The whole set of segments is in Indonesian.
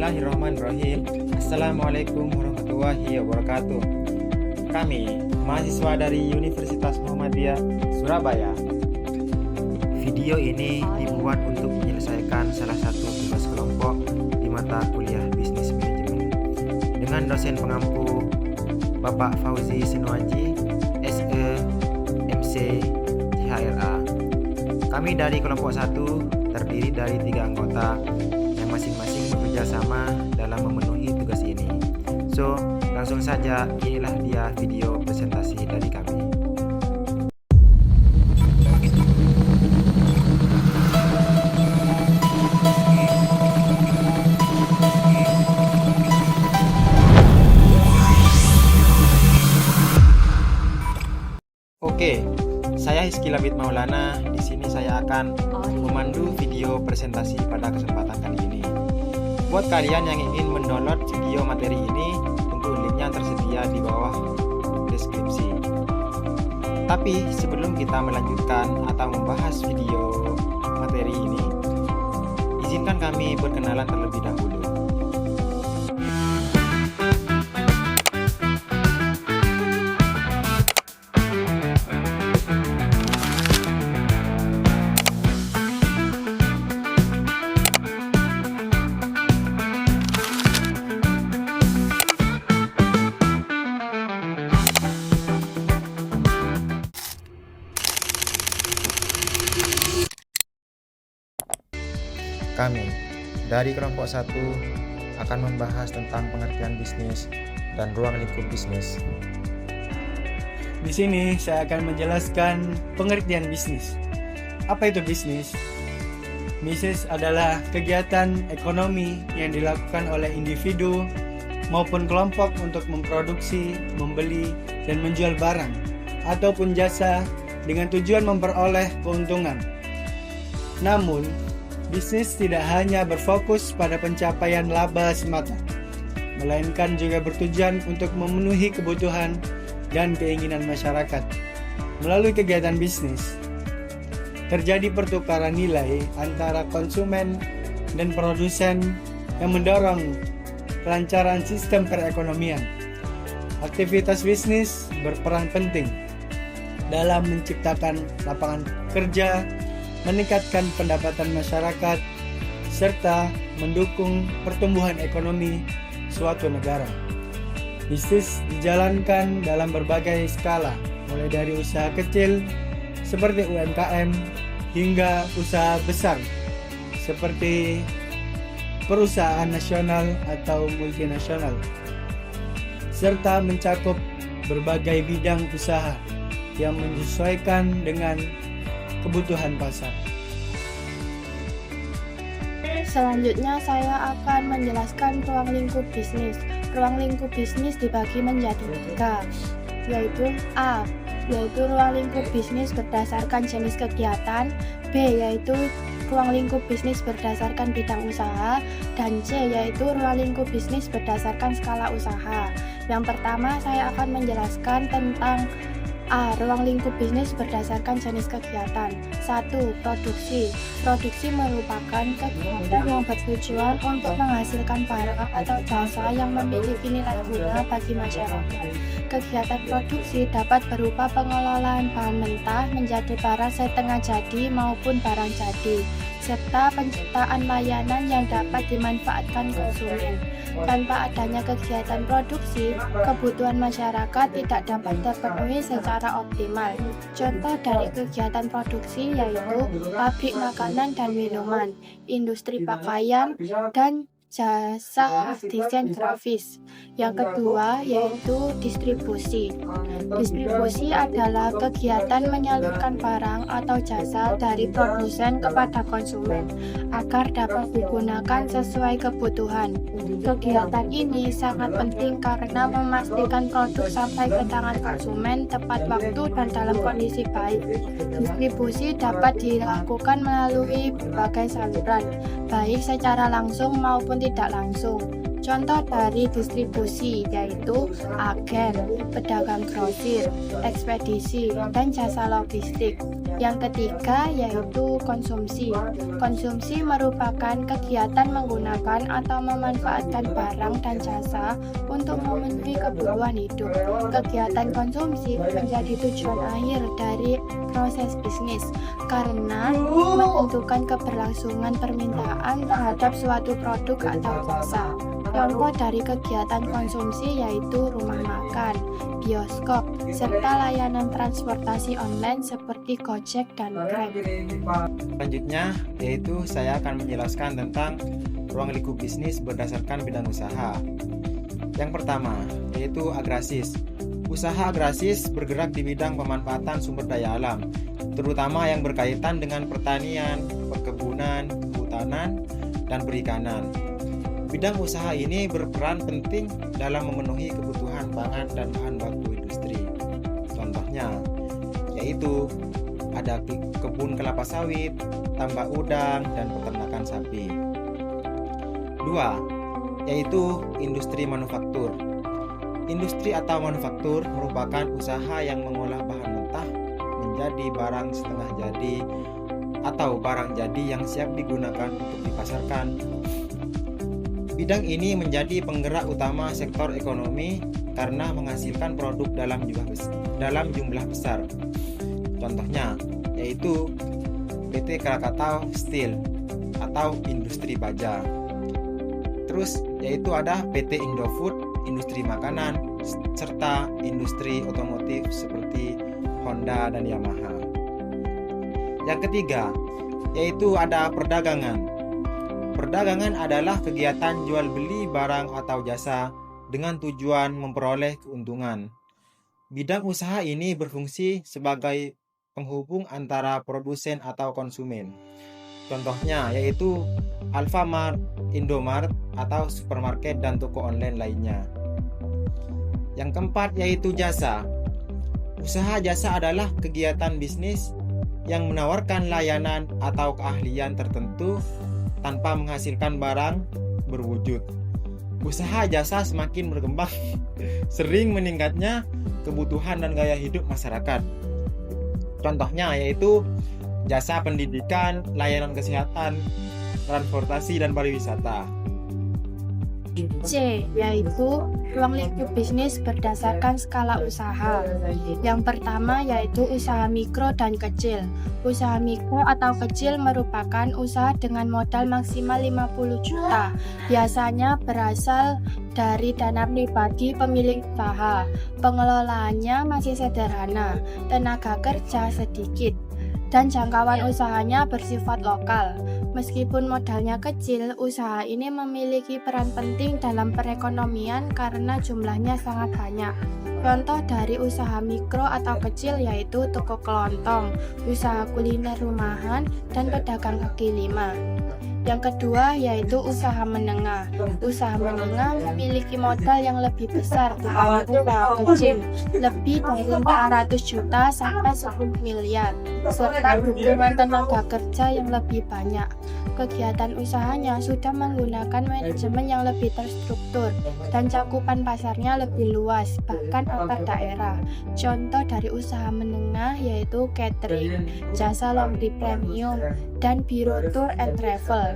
Bismillahirrahmanirrahim. Assalamualaikum warahmatullahi wabarakatuh. Kami mahasiswa dari Universitas Muhammadiyah Surabaya. Video ini dibuat untuk menyelesaikan salah satu tugas kelompok di mata kuliah Bisnis Manajemen dengan dosen pengampu Bapak Fauzi Sinuaji, SE, MC, CHRA. Kami dari kelompok 1 terdiri dari 3 anggota yang masing-masing bekerja sama dalam memenuhi tugas ini. So, langsung saja, inilah dia video presentasi dari kami. Oke, saya Hizky Labid Maulana. Di sini saya akan memandu video presentasi pada kesempatan kali ini. Buat kalian yang ingin mendownload video materi ini, untuk linknya tersedia di bawah deskripsi. Tapi sebelum kita melanjutkan atau membahas video materi ini, izinkan kami berkenalan terlebih dahulu. Kami dari kelompok 1 akan membahas tentang pengertian bisnis dan ruang lingkup bisnis. Di sini saya akan menjelaskan pengertian bisnis. Apa itu bisnis? Bisnis adalah kegiatan ekonomi yang dilakukan oleh individu maupun kelompok untuk memproduksi, membeli, dan menjual barang ataupun jasa dengan tujuan memperoleh keuntungan. Namun, bisnis tidak hanya berfokus pada pencapaian laba semata, melainkan juga bertujuan untuk memenuhi kebutuhan dan keinginan masyarakat. Melalui kegiatan bisnis, terjadi pertukaran nilai antara konsumen dan produsen yang mendorong kelancaran sistem perekonomian. Aktivitas bisnis berperan penting dalam menciptakan lapangan kerja, meningkatkan pendapatan masyarakat, serta mendukung pertumbuhan ekonomi suatu negara. Bisnis dijalankan dalam berbagai skala, mulai dari usaha kecil seperti UMKM hingga usaha besar seperti perusahaan nasional atau multinasional, serta mencakup berbagai bidang usaha yang menyesuaikan dengan kebutuhan pasar. Selanjutnya saya akan menjelaskan ruang lingkup bisnis. Ruang lingkup bisnis dibagi menjadi 3, yaitu A, yaitu ruang lingkup bisnis berdasarkan jenis kegiatan, B, yaitu ruang lingkup bisnis berdasarkan bidang usaha, dan C, yaitu ruang lingkup bisnis berdasarkan skala usaha. Yang pertama saya akan menjelaskan tentang A. Ruang lingkup bisnis berdasarkan jenis kegiatan. 1. Produksi. Produksi merupakan kegiatan yang bertujuan untuk menghasilkan barang atau jasa yang memiliki nilai guna bagi masyarakat. Kegiatan produksi dapat berupa pengelolaan bahan mentah menjadi barang setengah jadi maupun barang jadi, serta penciptaan layanan yang dapat dimanfaatkan konsumen. Tanpa adanya kegiatan produksi, kebutuhan masyarakat tidak dapat terpenuhi secara optimal. Contoh dari kegiatan produksi yaitu pabrik makanan dan minuman, industri pakaian, dan jasa desain grafis. Yang kedua yaitu distribusi. Distribusi adalah kegiatan menyalurkan barang atau jasa dari produsen kepada konsumen agar dapat digunakan sesuai kebutuhan. Kegiatan ini sangat penting karena memastikan produk sampai ke tangan konsumen tepat waktu dan dalam kondisi baik. Distribusi dapat dilakukan melalui berbagai saluran, baik secara langsung maupun tidak langsung. Contoh dari distribusi yaitu agen, pedagang grosir, ekspedisi, dan jasa logistik. Yang ketiga yaitu konsumsi. Konsumsi merupakan kegiatan menggunakan atau memanfaatkan barang dan jasa untuk memenuhi kebutuhan hidup. Kegiatan konsumsi menjadi tujuan akhir dari proses bisnis karena menentukan keberlangsungan permintaan terhadap suatu produk atau jasa. Contoh dari kegiatan konsumsi yaitu rumah makan, bioskop, serta layanan transportasi online seperti Gojek dan Grab. Selanjutnya yaitu saya akan menjelaskan tentang ruang lingkup bisnis berdasarkan bidang usaha. Yang pertama yaitu agrasis. Usaha agrasis bergerak di bidang pemanfaatan sumber daya alam, terutama yang berkaitan dengan pertanian, perkebunan, kehutanan, dan perikanan. Bidang usaha ini berperan penting dalam memenuhi kebutuhan pangan dan bahan baku industri. Contohnya yaitu ada kebun kelapa sawit, tambak udang, dan peternakan sapi. 2. Yaitu industri manufaktur. Industri atau manufaktur merupakan usaha yang mengolah bahan mentah menjadi barang setengah jadi atau barang jadi yang siap digunakan untuk dipasarkan. Bidang ini menjadi penggerak utama sektor ekonomi karena menghasilkan produk dalam jumlah besar. Contohnya yaitu PT Krakatau Steel atau industri baja. Terus yaitu ada PT Indofood, industri makanan, serta industri otomotif seperti Honda dan Yamaha. Yang ketiga yaitu ada perdagangan. Perdagangan adalah kegiatan jual beli barang atau jasa dengan tujuan memperoleh keuntungan. Bidang usaha ini berfungsi sebagai penghubung antara produsen atau konsumen. Contohnya yaitu Alfamart, Indomart, atau supermarket dan toko online lainnya. Yang keempat yaitu jasa. Usaha jasa adalah kegiatan bisnis yang menawarkan layanan atau keahlian tertentu tanpa menghasilkan barang berwujud. Usaha jasa semakin berkembang, sering meningkatnya kebutuhan dan gaya hidup masyarakat. Contohnya yaitu jasa pendidikan, layanan kesehatan, transportasi, dan pariwisata. C yaitu ruang lingkup bisnis berdasarkan skala usaha. Yang pertama yaitu usaha mikro dan kecil. Usaha mikro atau kecil merupakan usaha dengan modal maksimal 50 juta. Biasanya berasal dari dana pribadi pemilik usaha. Pengelolaannya masih sederhana, tenaga kerja sedikit, dan jangkauan usahanya bersifat lokal. Meskipun modalnya kecil, usaha ini memiliki peran penting dalam perekonomian karena jumlahnya sangat banyak. Contoh dari usaha mikro atau kecil yaitu toko kelontong, usaha kuliner rumahan, dan pedagang kaki lima. Yang kedua yaitu usaha menengah. Usaha menengah memiliki modal yang lebih besar dibanding usaha kecil, lebih dari 400 juta sampai 10 miliar, serta dukungan tenaga kerja yang lebih banyak. Kegiatan usahanya sudah menggunakan manajemen yang lebih terstruktur dan cakupan pasarnya lebih luas, bahkan antar daerah. Contoh dari usaha menengah yaitu catering, jasa laundry premium, dan biro tour and travel.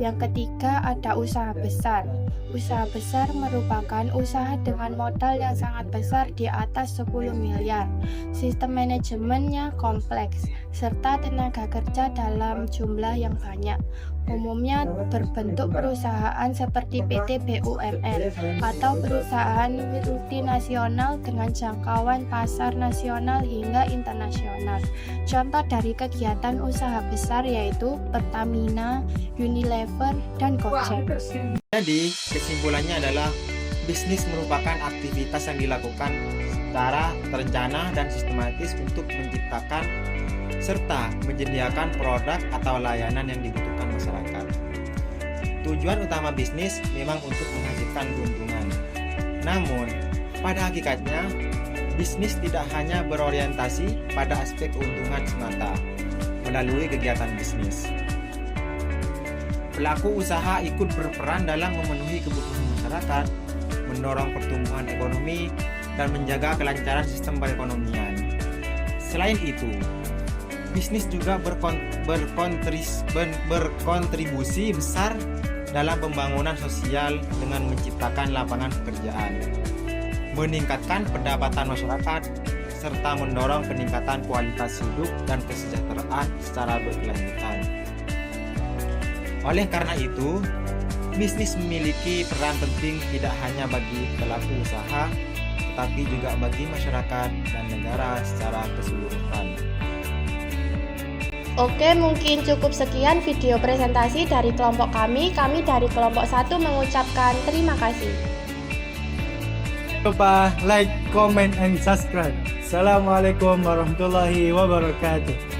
Yang ketiga ada usaha besar. Usaha besar merupakan usaha dengan modal yang sangat besar di atas 10 miliar. Sistem manajemennya kompleks, serta tenaga kerja dalam jumlah yang banyak. Umumnya berbentuk perusahaan seperti PT BUMN atau perusahaan multinasional dengan jangkauan pasar nasional hingga internasional. Contoh dari kegiatan usaha besar yaitu Pertamina, Unilever, dan Gojek. Jadi, kesimpulannya adalah bisnis merupakan aktivitas yang dilakukan secara terencana dan sistematis untuk menciptakan serta menyediakan produk atau layanan yang dibutuhkan masyarakat. Tujuan utama bisnis memang untuk menghasilkan keuntungan. Namun, pada hakikatnya, bisnis tidak hanya berorientasi pada aspek keuntungan semata melalui kegiatan bisnis. Pelaku usaha ikut berperan dalam memenuhi kebutuhan masyarakat, mendorong pertumbuhan ekonomi, dan menjaga kelancaran sistem perekonomian. Selain itu, bisnis juga berkontribusi besar dalam pembangunan sosial dengan menciptakan lapangan pekerjaan, meningkatkan pendapatan masyarakat, serta mendorong peningkatan kualitas hidup dan kesejahteraan secara berkelanjutan. Oleh karena itu, bisnis memiliki peran penting tidak hanya bagi pelaku usaha, tetapi juga bagi masyarakat dan negara secara keseluruhan. Oke, mungkin cukup sekian video presentasi dari kelompok kami. Kami dari kelompok 1 mengucapkan terima kasih. Jangan lupa like, comment, and subscribe. Assalamualaikum warahmatullahi wabarakatuh.